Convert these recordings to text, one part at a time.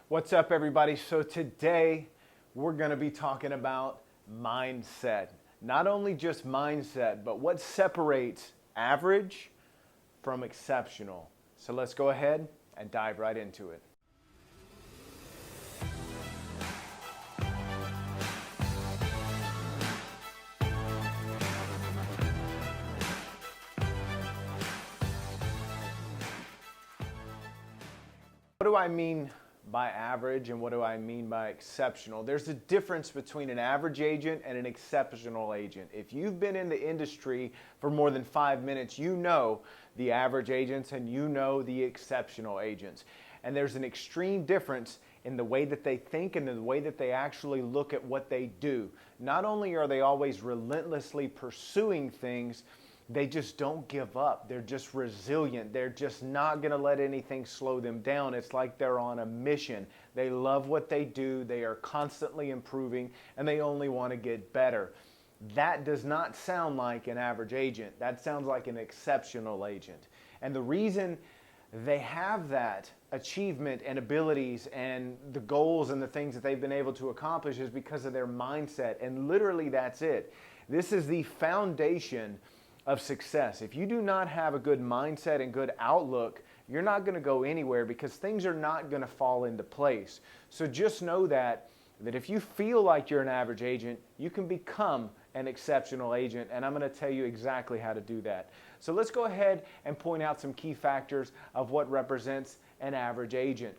What's up, everybody? So today we're going to be talking about mindset. Not only just mindset, but what separates average from exceptional. So let's go ahead and dive right into it. What do I mean by average and what do I mean by exceptional? There's a difference between an average agent and an exceptional agent. If you've been in the industry for more than 5 minutes, you know the average agents and you know the exceptional agents. And there's an extreme difference in the way that they think and in the way that they actually look at what they do. Not only are they always relentlessly pursuing things, they just don't give up. They're just resilient. They're just not going to let anything slow them down. It's like they're on a mission. They love what they do. They are constantly improving, and they only want to get better. That does not sound like an average agent. That sounds like an exceptional agent. And the reason they have that achievement and abilities and the goals and the things that they've been able to accomplish is because of their mindset. And literally that's it. This is the foundation of success. If you do not have a good mindset and good outlook, you're not going to go anywhere because things are not going to fall into place. So just know that if you feel like you're an average agent, you can become an exceptional agent, and I'm going to tell you exactly how to do that. So let's go ahead and point out some key factors of what represents an average agent.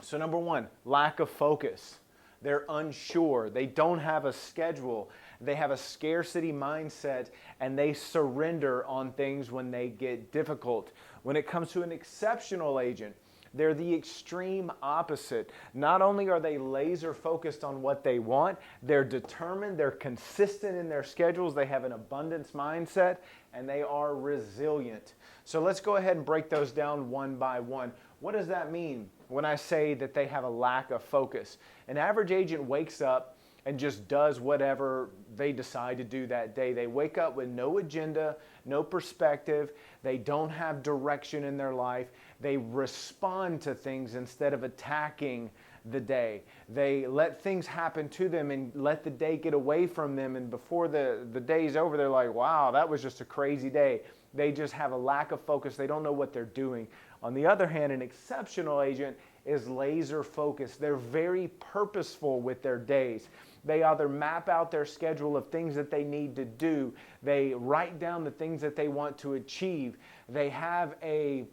So number one, lack of focus. They're unsure. They don't have a schedule. They have a scarcity mindset, and they surrender on things when they get difficult. When it comes to an exceptional agent, they're the extreme opposite. Not only are they laser focused on what they want, they're determined, they're consistent in their schedules, they have an abundance mindset, and they are resilient. So let's go ahead and break those down one by one. What does that mean when I say that they have a lack of focus? An average agent wakes up and just does whatever they decide to do that day. They wake up with no agenda, no perspective. They don't have direction in their life. They respond to things instead of attacking the day. They let things happen to them and let the day get away from them. And before the day's over, they're like, wow, that was just a crazy day. They just have a lack of focus. They don't know what they're doing. On the other hand, an exceptional agent is laser focused. They're very purposeful with their days. They either map out their schedule of things that they need to do. They write down the things that they want to achieve. They have a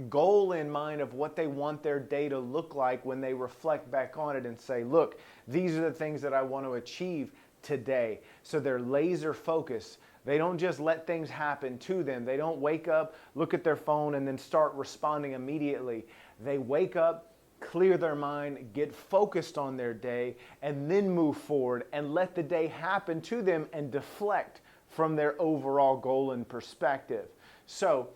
goal in mind of what they want their day to look like when they reflect back on it and say, look, these are the things that I want to achieve today. So they're laser focused. They don't just let things happen to them. They don't wake up, look at their phone, and then start responding immediately. They wake up, clear their mind, get focused on their day, and then move forward and let the day happen to them and deflect from their overall goal and perspective. So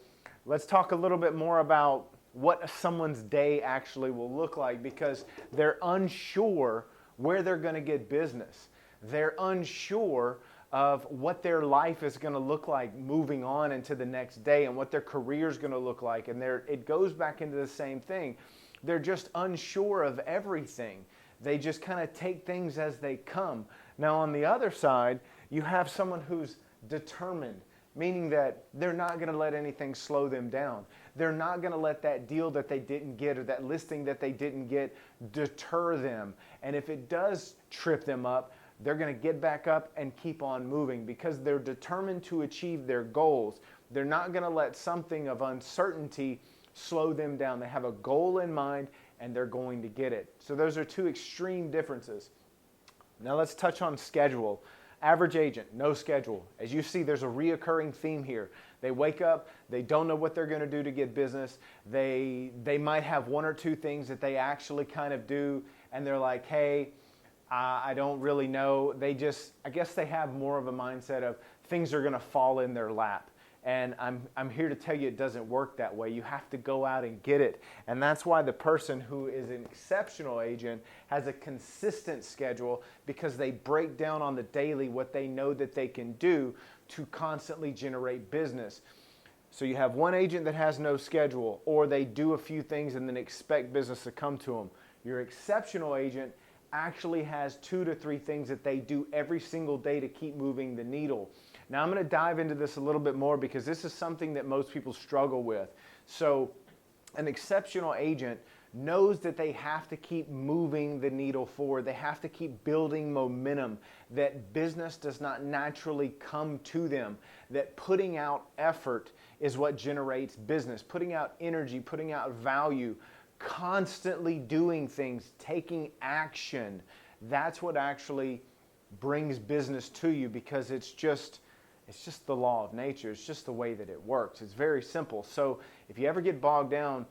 let's talk a little bit more about what someone's day actually will look like, because they're unsure where they're going to get business. They're unsure of what their life is going to look like moving on into the next day and what their career is going to look like. And it goes back into the same thing. They're just unsure of everything. They just kind of take things as they come. Now, on the other side, you have someone who's determined, meaning that they're not going to let anything slow them down. They're not going to let that deal that they didn't get or that listing that they didn't get deter them. And if it does trip them up, they're going to get back up and keep on moving because they're determined to achieve their goals. They're not going to let something of uncertainty slow them down. They have a goal in mind and they're going to get it. So those are two extreme differences. Now let's touch on schedule. Average agent, no schedule. As you see, there's a reoccurring theme here. They wake up, they don't know what they're going to do to get business. They might have one or two things that they actually kind of do, and they're like, hey, I don't really know. I guess they have more of a mindset of things are going to fall in their lap. And I'm here to tell you it doesn't work that way. You have to go out and get it. And that's why the person who is an exceptional agent has a consistent schedule, because they break down on the daily what they know that they can do to constantly generate business. So you have one agent that has no schedule, or they do a few things and then expect business to come to them. Your exceptional agent actually has 2 to 3 things that they do every single day to keep moving the needle. Now I'm going to dive into this a little bit more because this is something that most people struggle with. So an exceptional agent knows that they have to keep moving the needle forward. They have to keep building momentum, that business does not naturally come to them, that putting out effort is what generates business, putting out energy, putting out value, constantly doing things, taking action. That's what actually brings business to you, because it's just the law of nature. It's just the way that it works. It's very simple. So if you ever get bogged down,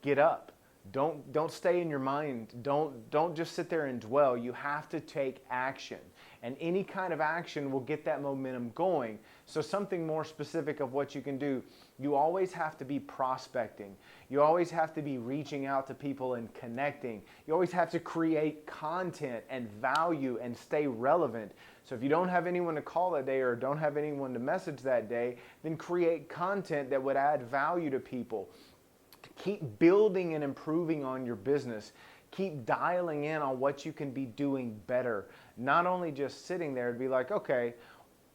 get up. Don't stay in your mind. Don't just sit there and dwell. You have to take action. And any kind of action will get that momentum going. So something more specific of what you can do, you always have to be prospecting. You always have to be reaching out to people and connecting. You always have to create content and value and stay relevant. So if you don't have anyone to call that day or don't have anyone to message that day, then create content that would add value to people. Keep building and improving on your business. Keep dialing in on what you can be doing better. Not only just sitting there and be like, okay,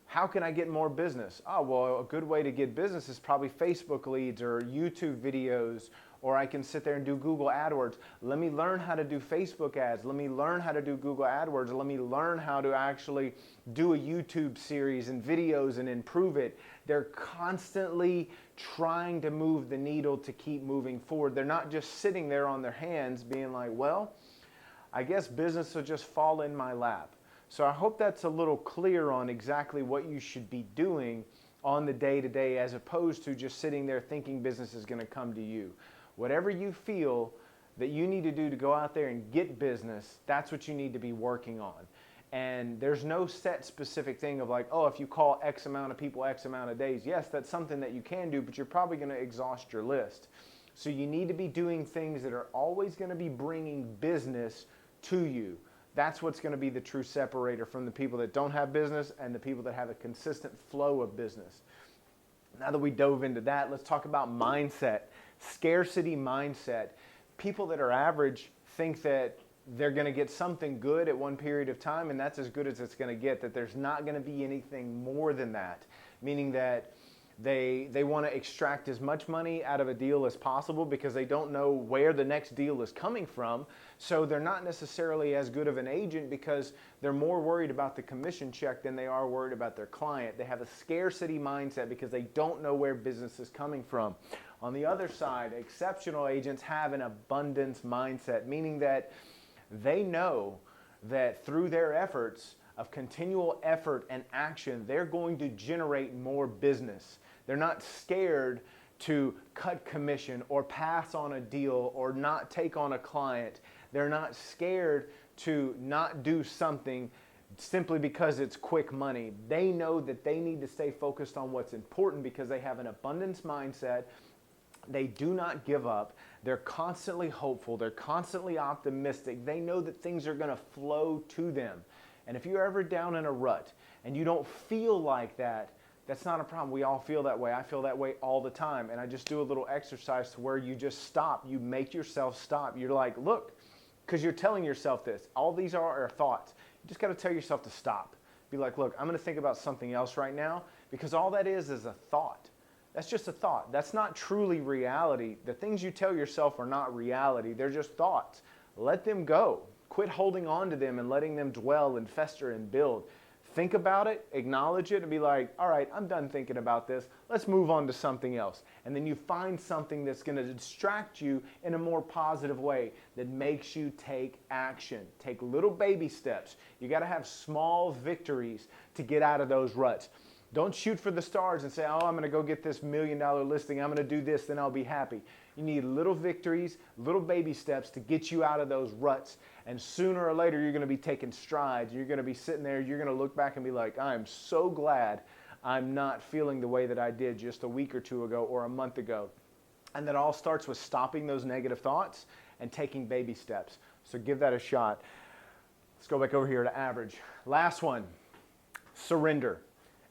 how can I get more business? Oh, well, a good way to get business is probably Facebook leads or YouTube videos, or I can sit there and do Google AdWords. Let me learn how to do Facebook ads. Let me learn how to do Google AdWords. Let me learn how to actually do a YouTube series and videos and improve it. They're constantly trying to move the needle to keep moving forward. They're not just sitting there on their hands being like, well, I guess business will just fall in my lap. So I hope that's a little clear on exactly what you should be doing on the day-to-day, as opposed to just sitting there thinking business is going to come to you. Whatever you feel that you need to do to go out there and get business, that's what you need to be working on. And there's no set specific thing of like, oh, if you call X amount of people X amount of days. Yes, that's something that you can do, but you're probably going to exhaust your list. So you need to be doing things that are always going to be bringing business to you. That's what's going to be the true separator from the people that don't have business and the people that have a consistent flow of business. Now that we dove into that, let's talk about mindset. Scarcity mindset. People that are average think that they're going to get something good at one period of time, and that's as good as it's going to get, that there's not going to be anything more than that, meaning that they want to extract as much money out of a deal as possible because they don't know where the next deal is coming from. So they're not necessarily as good of an agent because they're more worried about the commission check than they are worried about their client. They have a scarcity mindset because they don't know where business is coming from. On the other side, exceptional agents have an abundance mindset, meaning that they know that through their efforts of continual effort and action, they're going to generate more business. They're not scared to cut commission or pass on a deal or not take on a client. They're not scared to not do something simply because it's quick money. They know that they need to stay focused on what's important because they have an abundance mindset. They do not give up. They're constantly hopeful. They're constantly optimistic. They know that things are going to flow to them. And if you're ever down in a rut and you don't feel like that, that's not a problem. We all feel that way. I feel that way all the time. And I just do a little exercise to where you just stop. You make yourself stop. You're like, look, because you're telling yourself this. All these are thoughts. You just got to tell yourself to stop. Be like, look, I'm going to think about something else right now, because all that is a thought. That's just a thought. That's not truly reality. The things you tell yourself are not reality. They're just thoughts. Let them go. Quit holding on to them and letting them dwell and fester and build. Think about it, acknowledge it, and be like, all right, I'm done thinking about this. Let's move on to something else. And then you find something that's going to distract you in a more positive way that makes you take action. Take little baby steps. You got to have small victories to get out of those ruts. Don't shoot for the stars and say, oh, I'm going to go get this $1 million listing. I'm going to do this, then I'll be happy. You need little victories, little baby steps to get you out of those ruts. And sooner or later, you're going to be taking strides. You're going to be sitting there. You're going to look back and be like, I'm so glad I'm not feeling the way that I did just a week or two ago or a month ago. And that all starts with stopping those negative thoughts and taking baby steps. So give that a shot. Let's go back over here to average. Last one, surrender.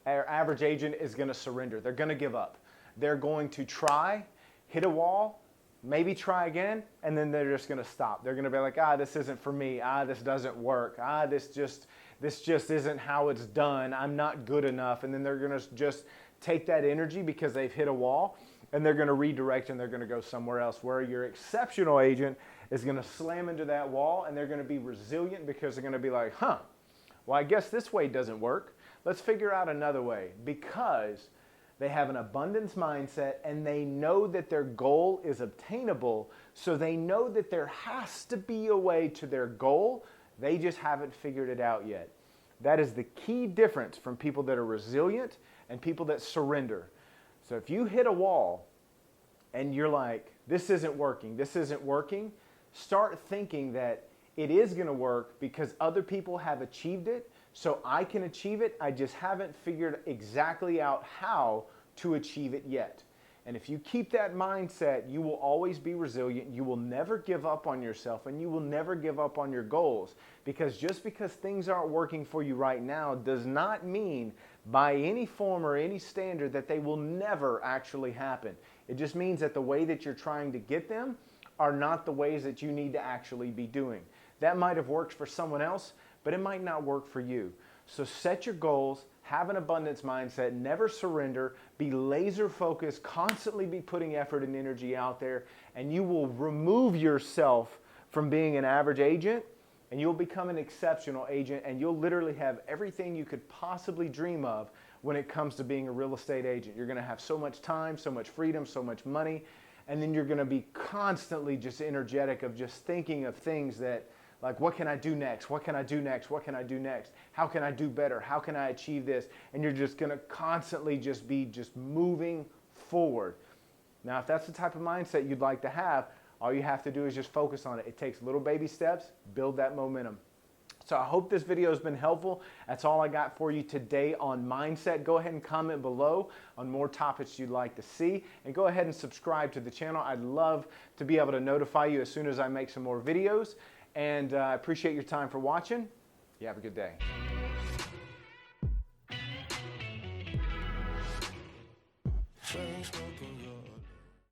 Our average agent is going to surrender. They're going to give up. they're going to try, hit a wall, maybe try again, and then they're just going to stop. They're going to be like, this isn't for me. This doesn't work. This just isn't how it's done. I'm not good enough. And then they're going to just take that energy because they've hit a wall, and they're going to redirect and they're going to go somewhere else. Where your exceptional agent is going to slam into that wall, and they're going to be resilient because they're going to be like, well, I guess this way doesn't work. Let's figure out another way, because they have an abundance mindset and they know that their goal is obtainable. So they know that there has to be a way to their goal. They just haven't figured it out yet. That is the key difference from people that are resilient and people that surrender. So if you hit a wall and you're like, this isn't working, start thinking that it is going to work because other people have achieved it, so I can achieve it. I just haven't figured exactly out how to achieve it yet. And if you keep that mindset, you will always be resilient. You will never give up on yourself, and you will never give up on your goals. Because just because things aren't working for you right now does not mean by any form or any standard that they will never actually happen. It just means that the way that you're trying to get them are not the ways that you need to actually be doing. That might have worked for someone else, but it might not work for you. So set your goals, have an abundance mindset, never surrender, be laser focused, constantly be putting effort and energy out there, and you will remove yourself from being an average agent, and you'll become an exceptional agent, and you'll literally have everything you could possibly dream of when it comes to being a real estate agent. You're going to have so much time, so much freedom, so much money, and then you're going to be constantly just energetic of just thinking of things that, like, what can I do next? What can I do next? What can I do next? How can I do better? How can I achieve this? And you're just going to constantly just be moving forward. Now, if that's the type of mindset you'd like to have, all you have to do is just focus on it. It takes little baby steps, build that momentum. So I hope this video has been helpful. That's all I got for you today on mindset. Go ahead and comment below on more topics you'd like to see, and go ahead and subscribe to the channel. I'd love to be able to notify you as soon as I make some more videos. And I appreciate your time for watching. You have a good day.